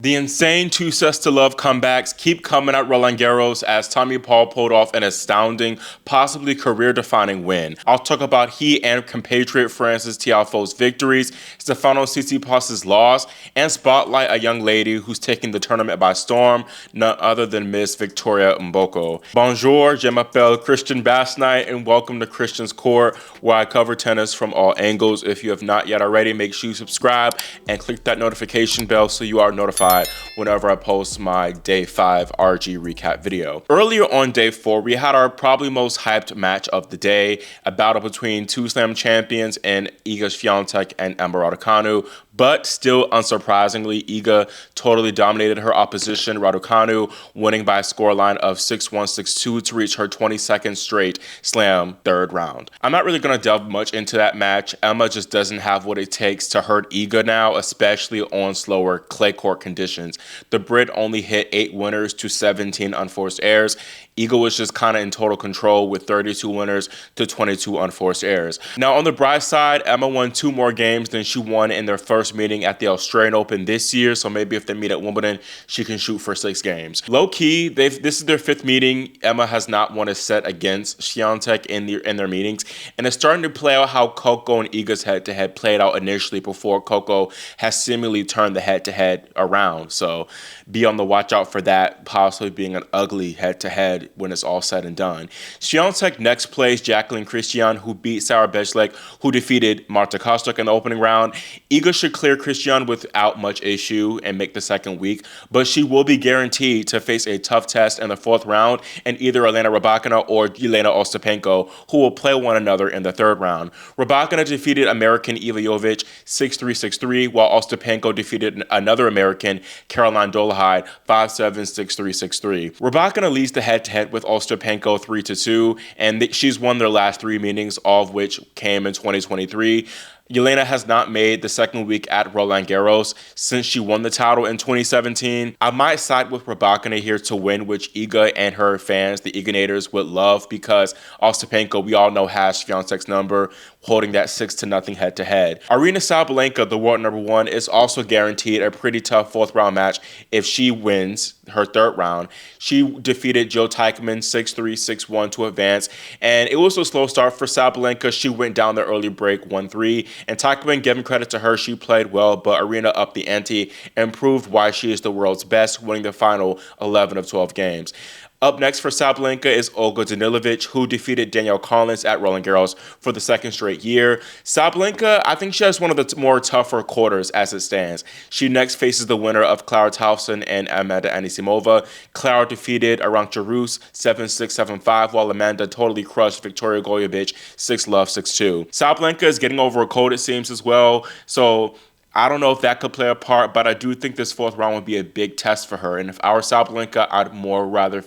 The insane 2 sets to love comebacks keep coming at Roland Garros as Tommy Paul pulled off an astounding, possibly career-defining win. I'll talk about he and compatriot Francis Tiafoe's victories, Stefanos Tsitsipas' loss, and spotlight a young lady who's taking the tournament by storm, none other than Miss Victoria Mboko. Bonjour, je m'appelle Christian Bassnight, and welcome to Christian's Court, where I cover tennis from all angles. If you have not yet already, make sure you subscribe and click that notification bell so you are notified whenever I post my Day 5 RG recap video. Earlier on Day 4, we had our probably most hyped match of the day, a battle between two Slam champions in Iga Swiatek and Emma Raducanu. But still, unsurprisingly, Iga totally dominated her opposition, Raducanu, winning by a scoreline of 6-1, 6-2 to reach her 22nd straight Slam third round. I'm not really going to delve much into that match. Emma just doesn't have what it takes to hurt Iga now, especially on slower clay court conditions. The Brit only hit 8 winners to 17 unforced errors. Iga was just kind of in total control with 32 winners to 22 unforced errors. Now, on the bright side, Emma won 2 more games than she won in their first meeting at the Australian Open this year, so maybe if they meet at Wimbledon, she can shoot for 6 games. Low-key, this is their 5th meeting. Emma has not won a set against Swiatek in their meetings, and it's starting to play out how Coco and Iga's head-to-head played out initially before Coco has seemingly turned the head-to-head around. So be on the watch out for that possibly being an ugly head-to-head when it's all said and done. Swiatek next plays Jacqueline Christian, who beat Sarah Bechlek, who defeated Marta Kostyuk in the opening round. Iga should clear Christian without much issue and make the second week, but she will be guaranteed to face a tough test in the 4th round and either Elena Rybakina or Jelena Ostapenko, who will play one another in the 3rd round. Rybakina defeated American Eva Jovic 6-3, 6-3, while Ostapenko defeated another American, Caroline Dolehide, 5-7, 6-3, 6-3. Rybakina leads the head-to-head with Ostapenko 3-2, and she's won their last 3 meetings, all of which came in 2023. Jelena has not made the second week at Roland Garros since she won the title in 2017. I might side with Rybakina here to win, which Iga and her fans, the Iganators, would love because Ostapenko, we all know, has Swiatek's number, holding that 6-0 head-to-head. Aryna Sabalenka, the world number 1, is also guaranteed a pretty tough 4th round match if she wins her 3rd round. She defeated Joe Teichmann 6-3, 6-1 to advance, and it was a slow start for Sabalenka. She went down the early break 1-3, and Teichmann, giving credit to her, she played well, but Aryna upped the ante and proved why she is the world's best, winning the final 11 of 12 games. Up next for Sabalenka is Olga Danilovic, who defeated Danielle Collins at Roland Garros for the 2nd straight year. Sabalenka, I think she has one of the more tougher quarters as it stands. She next faces the winner of Clara Tauson and Amanda Anisimova. Clara defeated Arantxa Rus 7-6, 7-5, while Amanda totally crushed Victoria Golubic 6-love, 6-2. Sabalenka is getting over a cold, it seems, as well, so I don't know if that could play a part, but I do think this 4th round would be a big test for her. And if I were Sabalenka, I'd more rather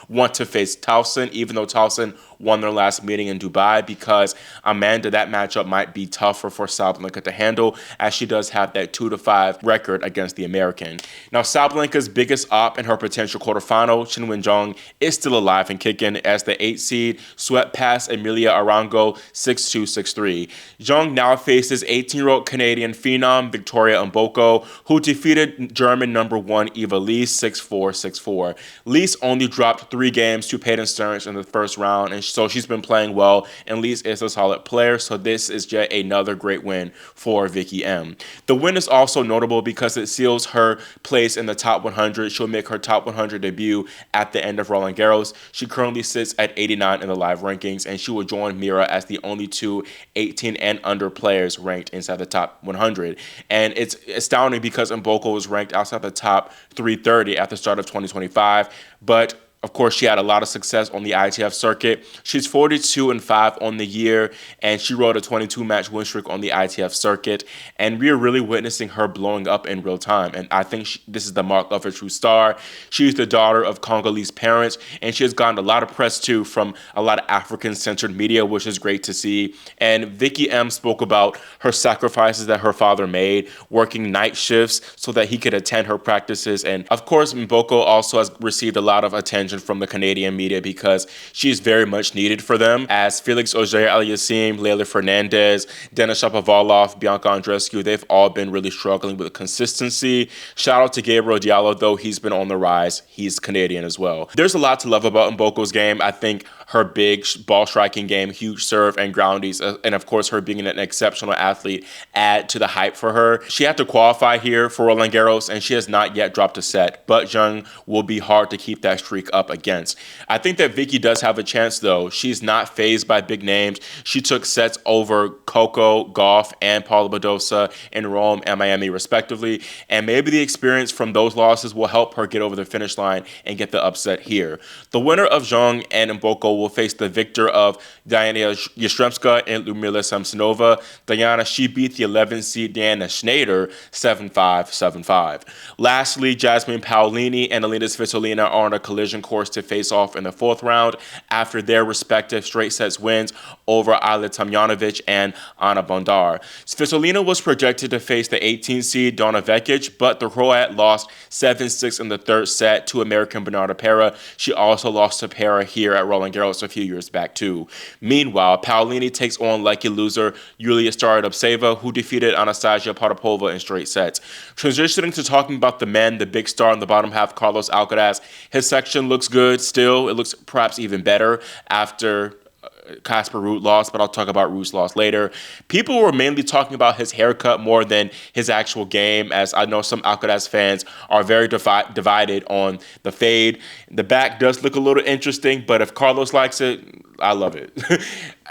want to face Tauson, even though Tauson won their last meeting in Dubai, because Amanda, that matchup might be tougher for Sabalenka to handle, as she does have that 2-5 record against the American. Now, Sabalenka's biggest op in her potential quarterfinal, Qinwen Zheng, is still alive and kicking as the 8th seed swept past Emilia Arango 6-2, 6-3. Zheng now faces 18-year-old Canadian phenom Victoria Mboko, who defeated German number 1 Eva Lys 6-4, 6-4. Lys only dropped 3 games to Peyton Stearns in the 1st round, and so she's been playing well, and Lys is a solid player, so this is yet another great win for Vicky M. The win is also notable because it seals her place in the top 100. She'll make her top 100 debut at the end of Roland Garros. She currently sits at 89 in the live rankings, and she will join Mira as the only 2 18 and under players ranked inside the top 100. And it's astounding because Mboko was ranked outside the top 330 at the start of 2025, but of course, she had a lot of success on the ITF circuit. She's 42-5 on the year, and she rode a 22-match win streak on the ITF circuit. And we are really witnessing her blowing up in real time. And I think this is the mark of a true star. She's the daughter of Congolese parents, and she has gotten a lot of press too from a lot of African-centered media, which is great to see. And Vicky M spoke about her sacrifices that her father made, working night shifts so that he could attend her practices. And of course, Mboko also has received a lot of attention attention from the Canadian media because she's very much needed for them, as Felix Auger-Aliassime, Leylah Fernandez, Denis Shapovalov, Bianca Andreescu, they've all been really struggling with consistency. Shout out to Gabriel Diallo, though he's been on the rise. He's Canadian as well. There's a lot to love about Mboko's game. I think her big ball striking game, huge serve and groundies, and of course her being an exceptional athlete add to the hype for her. She had to qualify here for Roland Garros, and she has not yet dropped a set, but Zheng will be hard to keep that streak up against. I think that Vicky does have a chance, though. She's not fazed by big names. She took sets over Coco Gauff and Paula Badosa in Rome and Miami, respectively, and maybe the experience from those losses will help her get over the finish line and get the upset here. The winner of Zheng and Mboko will face the victor of Diana Yastremska and Ludmila Samsonova. Diana, she beat the 11th seed Diana Schneider 7-5, 7-5. Lastly, Jasmine Paolini and Alina Svitolina are on a collision course to face off in the fourth round after their respective straight sets wins over Ayla Tomljanovic and Ana Bondar. Svitolina was projected to face the 18th seed Donna Vekic, but the Croat lost 7-6 in the third set to American Bernarda Pera. She also lost to Pera here at Roland Garros a few years back too. Meanwhile, Paolini takes on lucky loser Yulia Starodubtseva, who defeated Anastasia Potapova in straight sets. Transitioning to talking about the men, the big star in the bottom half, Carlos Alcaraz, his section looks good still. It looks perhaps even better after Casper Ruud lost, but I'll talk about Ruud's loss later. People were mainly talking about his haircut more than his actual game, as I know some Alcaraz fans are very divided on the fade. The back does look a little interesting, but if Carlos likes it, I love it.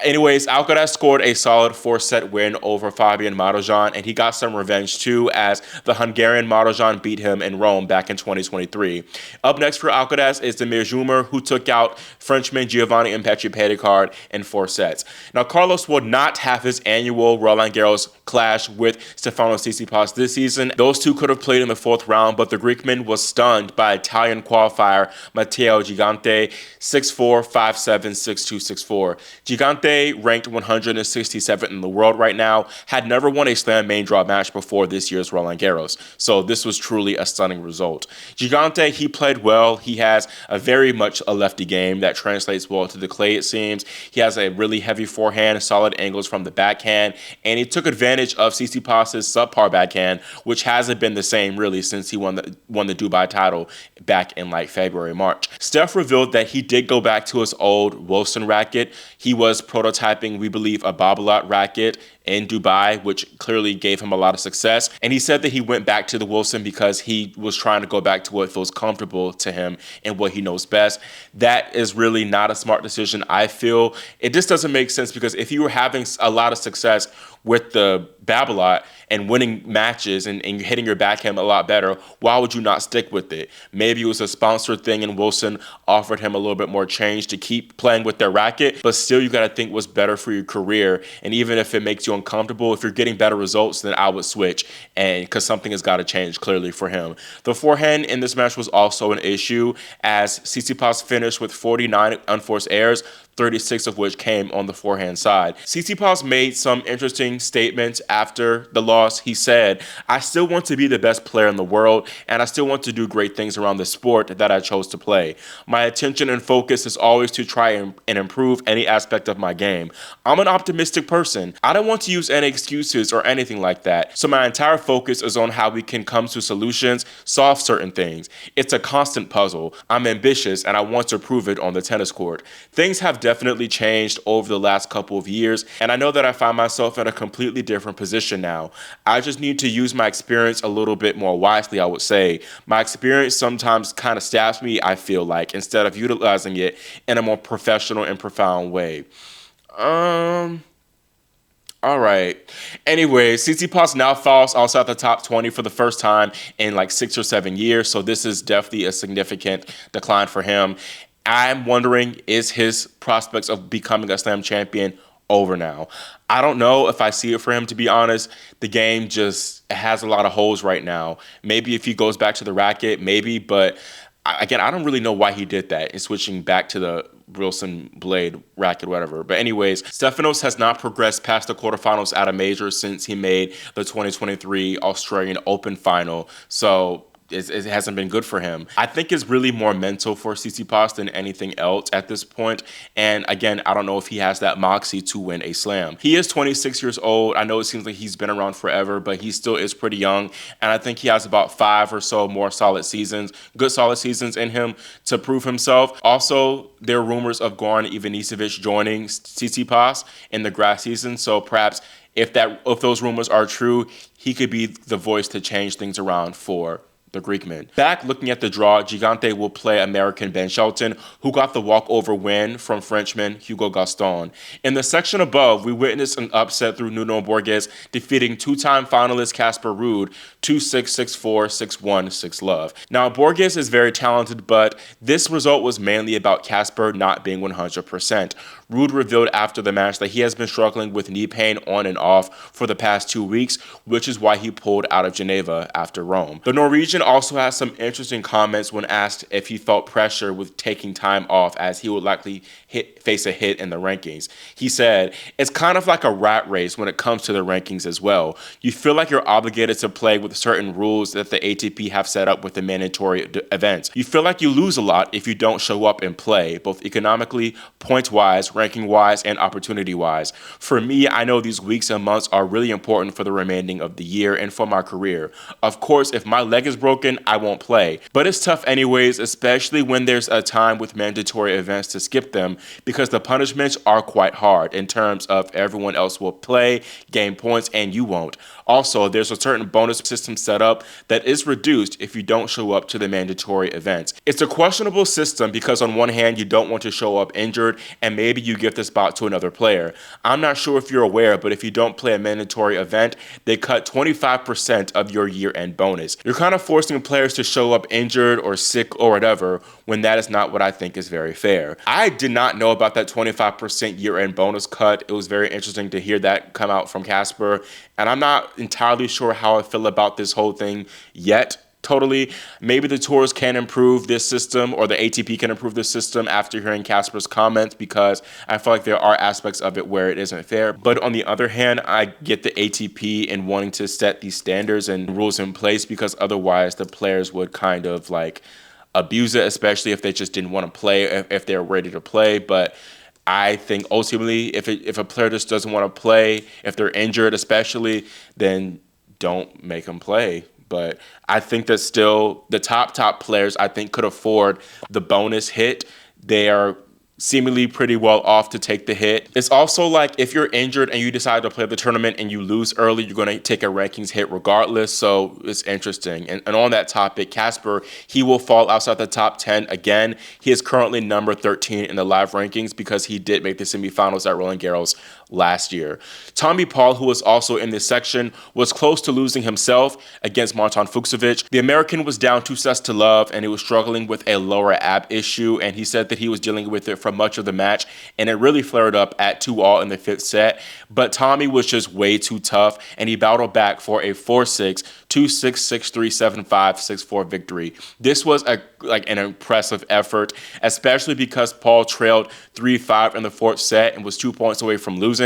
Anyways, Alcaraz scored a solid 4-set win over Fabian Marozsan, and he got some revenge too, as the Hungarian Marozsan beat him in Rome back in 2023. Up next for Alcaraz is Damir Dzumhur, who took out Frenchman Giovanni Impetri Péricard in 4 sets. Now, Carlos will not have his annual Roland Garros clash with Stefanos Tsitsipas this season. Those two could have played in the 4th round, but the Greekman was stunned by Italian qualifier Matteo Gigante 6-4, 5-7, 6-2, 6-4. Gigante, ranked 167th in the world right now, had never won a slam main draw match before this year's Roland Garros, so this was truly a stunning result. Gigante, he played well. He has a very much a lefty game that translates well to the clay, it seems. He has a really heavy forehand, solid angles from the backhand, and he took advantage of Tsitsipas's subpar backhand, which hasn't been the same really since he won the Dubai title back in like February, March. Steph revealed that he did go back to his old Wilson racket. He was prototyping, we believe, a Babolat racket in Dubai, which clearly gave him a lot of success. And he said that he went back to the Wilson because he was trying to go back to what feels comfortable to him and what he knows best. That is really not a smart decision, I feel. It just doesn't make sense, because if you were having a lot of success with the Babolat and winning matches and hitting your backhand a lot better, why would you not stick with it? Maybe it was a sponsored thing and Wilson offered him a little bit more change to keep playing with their racket, but still you got to think what's better for your career. And even if it makes you uncomfortable, if you're getting better results, then I would switch, and because something has got to change clearly for him. The forehand in this match was also an issue, as Tsitsipas finished with 49 unforced errors, 36 of which came on the forehand side. Tsitsipas made some interesting statements after the loss. He said, "I still want to be the best player in the world, and I still want to do great things around the sport that I chose to play. My attention and focus is always to try and improve any aspect of my game. I'm an optimistic person. I don't want to use any excuses or anything like that. So my entire focus is on how we can come to solutions, solve certain things. It's a constant puzzle. I'm ambitious, and I want to prove it on the tennis court. Things have definitely changed over the last couple of years, and I know that I find myself in a completely different position now. I just need to use my experience a little bit more wisely, I would say. My experience sometimes kind of stabs me, I feel like, instead of utilizing it in a more professional and profound way." All right. Anyway, Tsitsipas now falls outside the top 20 for the first time in like 6 or 7 years, so this is definitely a significant decline for him. I'm wondering, is his prospects of becoming a slam champion over now? I don't know if I see it for him, to be honest. The game just has a lot of holes right now. Maybe if he goes back to the racket, maybe, but again, I don't really know why he did that and switching back to the Wilson blade racket, whatever. But anyways, Stefanos has not progressed past the quarterfinals at a major since he made the 2023 Australian Open final. So it hasn't been good for him. I think it's really more mental for Tsitsipas than anything else at this point. And again, I don't know if he has that moxie to win a slam. He is 26 years old. I know it seems like he's been around forever, but he still is pretty young. And I think he has about 5 or so more good solid seasons in him to prove himself. Also, there are rumors of Goran Ivanisevic joining Tsitsipas in the grass season. So perhaps if those rumors are true, he could be the voice to change things around for the Greekman. Back looking at the draw, Gigante will play American Ben Shelton, who got the walkover win from Frenchman Hugo Gaston. In the section above, we witnessed an upset through Nuno Borges, defeating two-time finalist Casper Ruud 2-6, 6-4, 6-1, 6-love. Now, Borges is very talented, but this result was mainly about Casper not being 100%. Ruud revealed after the match that he has been struggling with knee pain on and off for the past 2 weeks, which is why he pulled out of Geneva after Rome. The Norwegian also has some interesting comments when asked if he felt pressure with taking time off, as he would likely face a hit in the rankings. He said, "It's kind of like a rat race when it comes to the rankings as well. You feel like you're obligated to play with certain rules that the ATP have set up with the mandatory events. You feel like you lose a lot if you don't show up and play, both economically, points-wise, ranking-wise, and opportunity-wise. For me, I know these weeks and months are really important for the remaining of the year and for my career. Of course, if my leg is broken, I won't play. But it's tough anyways, especially when there's a time with mandatory events to skip them, because the punishments are quite hard in terms of everyone else will play, gain points, and you won't. Also, there's a certain bonus system set up that is reduced if you don't show up to the mandatory events. It's a questionable system because on one hand, you don't want to show up injured and maybe you give the spot to another player. I'm not sure if you're aware, but if you don't play a mandatory event, they cut 25% of your year-end bonus. You're kind of forcing players to show up injured or sick or whatever, when that is not what I think is very fair. I did not know about that 25% year-end bonus cut. It was very interesting to hear that come out from Casper, and I'm not entirely sure how I feel about this whole thing yet. Totally. Maybe the tours can improve this system, or the ATP can improve this system after hearing Casper's comments, because I feel like there are aspects of it where it isn't fair. But on the other hand, I get the ATP in wanting to set these standards and rules in place, because otherwise the players would kind of like abuse it, especially if they just didn't want to play, if they're ready to play. But I think ultimately, if a player just doesn't want to play, if they're injured especially, then don't make them play. But I think that still the top players, I think, could afford the bonus hit. They are seemingly pretty well off to take the hit. It's also like if you're injured and you decide to play the tournament and you lose early, you're going to take a rankings hit regardless. So it's interesting. And on that topic, Casper, he will fall outside the top 10 again. He is currently number 13 in the live rankings because he did make the semifinals at Roland Garros last year. Tommy Paul, who was also in this section, was close to losing himself against Martin Fucsovics. The American was down 2-0 and he was struggling with a lower ab issue, and he said that he was dealing with it for much of the match, and it really flared up at 2-all in the 5th set. But Tommy was just way too tough, and he battled back for a 4-6, 2-6, 6-3, 7-5, 6-4 victory. This was an impressive effort, especially because Paul trailed 3-5 in the 4th set and was 2 points away from losing.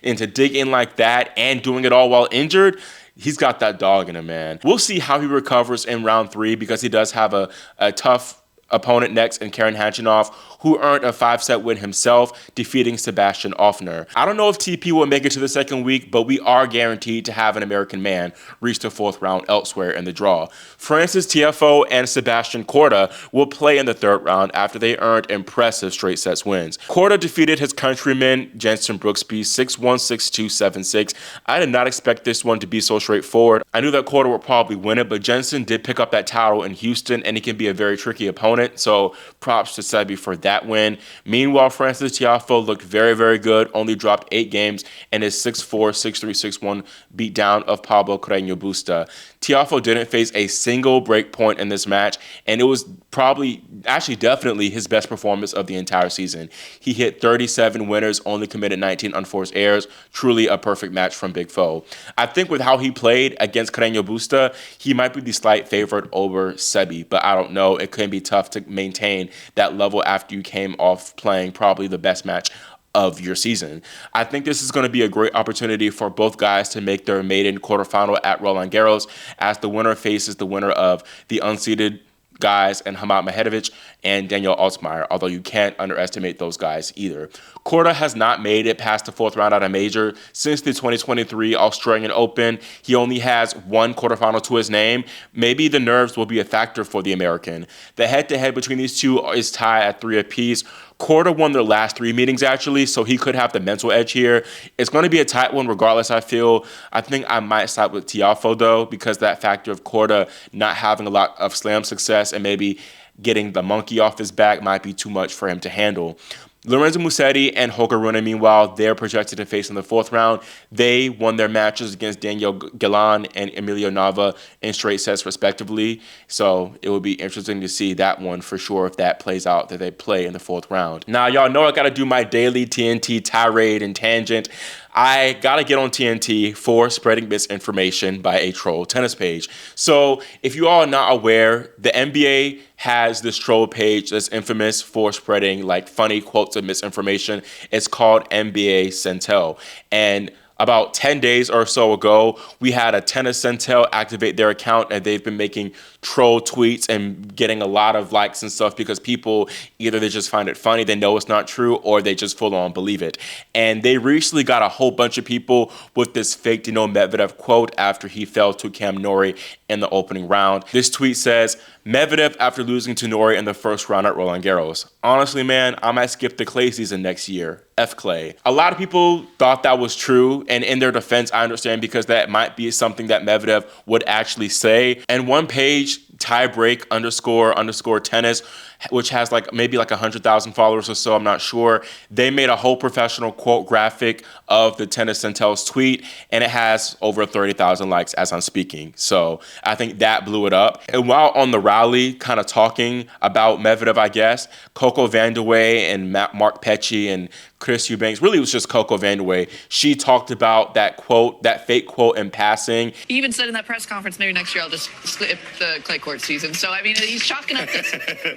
And to dig in like that and doing it all while injured, he's got that dog in him, man. We'll see how he recovers in round 3, because he does have a tough opponent next in Karen Khachanov, who earned a 5-set win himself, defeating Sebastian Offner. I don't know if TP will make it to the second week, but we are guaranteed to have an American man reach the 4th round elsewhere in the draw. Francis Tiafoe and Sebastian Korda will play in the 3rd round after they earned impressive straight sets wins. Korda defeated his countryman Jensen Brooksby 6-1, 6-2, 7-6. I did not expect this one to be so straightforward. I knew that Korda would probably win it, but Jensen did pick up that title in Houston, and he can be a very tricky opponent. So props to Sebi for that win. Meanwhile, Francis Tiafoe looked very, very good, only dropped 8 games, and his 6-4, 6-3, 6-1 beatdown of Pablo Carreño Busta. Tiafoe didn't face a single break point in this match, and it was definitely his best performance of the entire season. He hit 37 winners, only committed 19 unforced errors. Truly a perfect match from Big Foe. I think with how he played against Carreño Busta, he might be the slight favorite over Sebi, but I don't know. It can be tough to maintain that level after you came off playing probably the best match of your season. I think this is going to be a great opportunity for both guys to make their maiden quarterfinal at Roland Garros, as the winner faces the winner of the unseeded guys and Hamad Mehedevich and Daniel Altmaier, although you can't underestimate those guys either. Korda has not made it past the fourth round at a major since the 2023 Australian Open. He only has one quarterfinal to his name. Maybe the nerves will be a factor for the American. The head-to-head between these two is tied at 3 apiece. Korda won their last 3 meetings, actually, so he could have the mental edge here. It's going to be a tight one regardless, I feel. I think I might side with Tiafoe, though, because that factor of Korda not having a lot of slam success and maybe getting the monkey off his back might be too much for him to handle. Lorenzo Musetti and Holger Rune, meanwhile, they're projected to face in the fourth round. They won their matches against Daniel Galan and Emilio Nava in straight sets, respectively. So it will be interesting to see that one for sure if that plays out, that they play in the fourth round. Now, y'all know I got to do my daily TNT tirade and tangent. I gotta get on TNT for spreading misinformation by a troll tennis page. So if you all are not aware, the NBA has this troll page that's infamous for spreading like funny quotes of misinformation. It's called NBA Centel. And about 10 days or so ago, we had a Tennis Centel activate their account, and they've been making troll tweets and getting a lot of likes and stuff because people, either they just find it funny, they know it's not true, or they just full on believe it. And they recently got a whole bunch of people with this fake Dino Medvedev quote after he fell to Cam Norrie in the opening round. This tweet says, Medvedev after losing to Norrie in the first round at Roland Garros. Honestly, man, I might skip the clay season next year. F Clay. A lot of people thought that was true, and in their defense, I understand, because that might be something that Medvedev would actually say. And one page, tiebreak _ tennis, which has like maybe like 100,000 followers or so, I'm not sure. They made a whole professional quote graphic of the Tennis Centel's tweet, and it has over 30,000 likes as I'm speaking. So I think that blew it up. And while on the rally, kind of talking about Medvedev, I guess, Coco Vandeweghe and Mark Petchey and Chris Eubanks, really it was just Coco Vandeweghe. She talked about that quote, that fake quote in passing. He even said in that press conference, maybe next year I'll just skip the clay court season. So, I mean, he's chalking up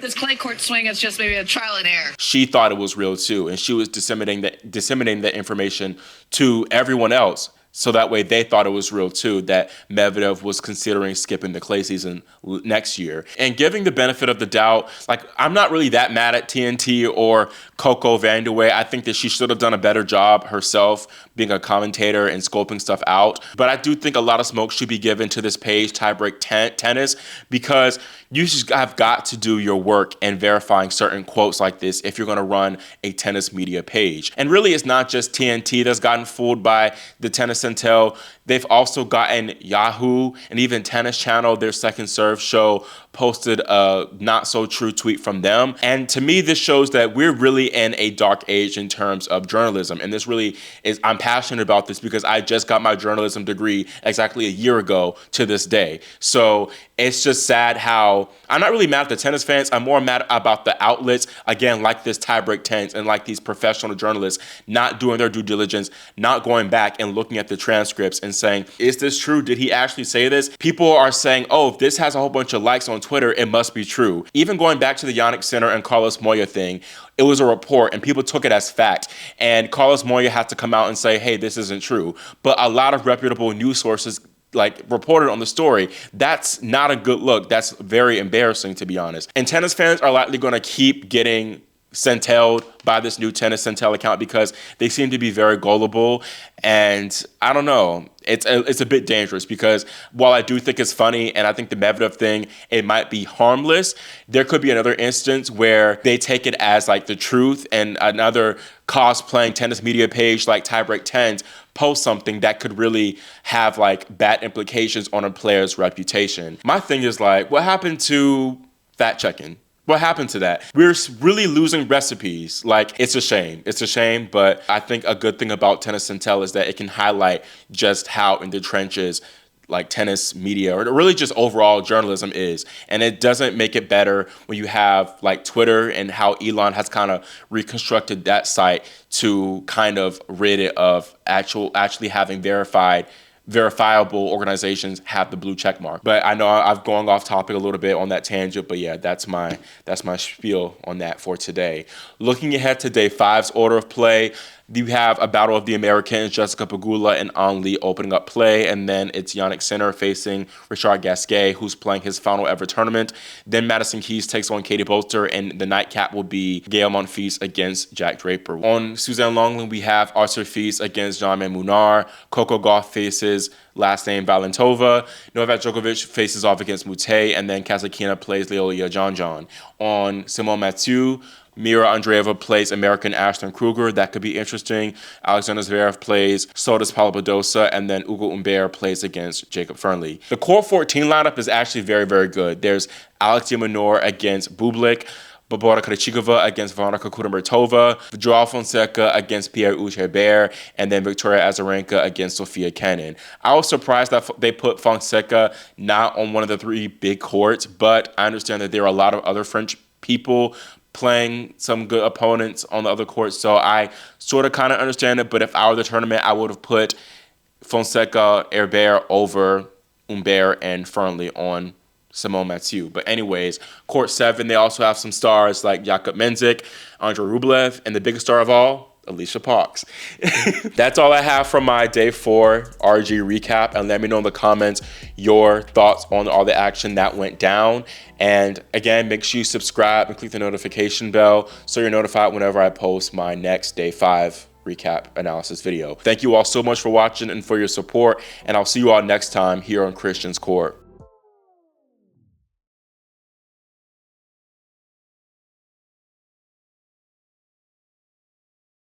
this clay court swing as just maybe a trial and error. She thought it was real too, and she was disseminating that information to everyone else. So that way they thought it was real too, that Medvedev was considering skipping the clay season next year. And giving the benefit of the doubt, like, I'm not really that mad at TNT or Coco Vandeweghe. I think that she should have done a better job herself being a commentator and scoping stuff out. But I do think a lot of smoke should be given to this page, Tiebreak Tennis, because you just have got to do your work in verifying certain quotes like this if you're going to run a tennis media page. And really, it's not just TNT that's gotten fooled by the Tennis Centel. They've also gotten Yahoo and even Tennis Channel, their Second Serve show, posted a not so true tweet from them. And to me, this shows that we're really in a dark age in terms of journalism. And this really is, I'm passionate about this because I just got my journalism degree exactly a year ago to this day. So it's just sad how, I'm not really mad at the tennis fans. I'm more mad about the outlets, again, like this Tiebreak Tennis and like these professional journalists not doing their due diligence, not going back and looking at the transcripts and saying, is this true? Did he actually say this? People are saying, oh, if this has a whole bunch of likes on Twitter, it must be true. Even going back to the Yannick Sinner and Carlos Moya thing, it was a report and people took it as fact. And Carlos Moya had to come out and say, hey, this isn't true. But a lot of reputable news sources like reported on the story. That's not a good look. That's very embarrassing, to be honest. And tennis fans are likely going to keep getting Centelled by this new Tennis Centel account because they seem to be very gullible. And I don't know, it's a bit dangerous because while I do think it's funny and I think the Medvedev thing, it might be harmless, there could be another instance where they take it as like the truth and another cosplaying tennis media page like Tiebreak Tennis post something that could really have like bad implications on a player's reputation. My thing is like, what happened to fact checking? What happened to that? We're really losing recipes. Like, it's a shame. It's a shame, but I think a good thing about Tennis Centel is that it can highlight just how in the trenches like tennis media or really just overall journalism is. And it doesn't make it better when you have like Twitter and how Elon has kind of reconstructed that site to kind of rid it of actually having verified verifiable organizations have the blue check mark. But I know I've gone off topic a little bit on that tangent, but yeah, that's my spiel on that for today. Looking ahead to day 5's order of play, you have a battle of the Americans, Jessica Pegula and An Lee opening up play, and then it's Yannick Sinner facing Richard Gasquet, who's playing his final ever tournament. Then Madison Keys takes on Katie Bolster, and the nightcap will be Gael Monfils against Jack Draper. On Suzanne Lenglen, we have Arthur Fils against Jean-Marie Munar. Coco Gauff faces last name Valentova. Novak Djokovic faces off against Mute, and then Kasatkina plays Leolia John. On Simone Mathieu, Mira Andreeva plays American Ashton Kruger. That could be interesting. Alexander Zverev plays Sotis Palabdosa, and then Ugo Humbert plays against Jacob Fernley. The core 14 lineup is actually very, very good. There's Alex de Minaur against Bublik, Barbora Krejcikova against Veronika Kudermetova, Joao Fonseca against Pierre-Hugues Herbert, and then Victoria Azarenka against Sofia Kenin. I was surprised that they put Fonseca not on one of the 3 big courts, but I understand that there are a lot of other French people playing some good opponents on the other courts, so I sort of kind of understand it. But if I were the tournament, I would have put Fonseca, Herbert over Humbert and Fernley on Simone Mathieu. But anyways, court 7, they also have some stars like Jakub Mensik, Andrei Rublev, and the biggest star of all, Alicia Parks. That's all I have from my day 4 RG recap, and let me know in the comments your thoughts on all the action that went down. And again, make sure you subscribe and click the notification bell so you're notified whenever I post my next day 5 recap analysis video. Thank you all so much for watching and for your support, and I'll see you all next time here on Christian's Court.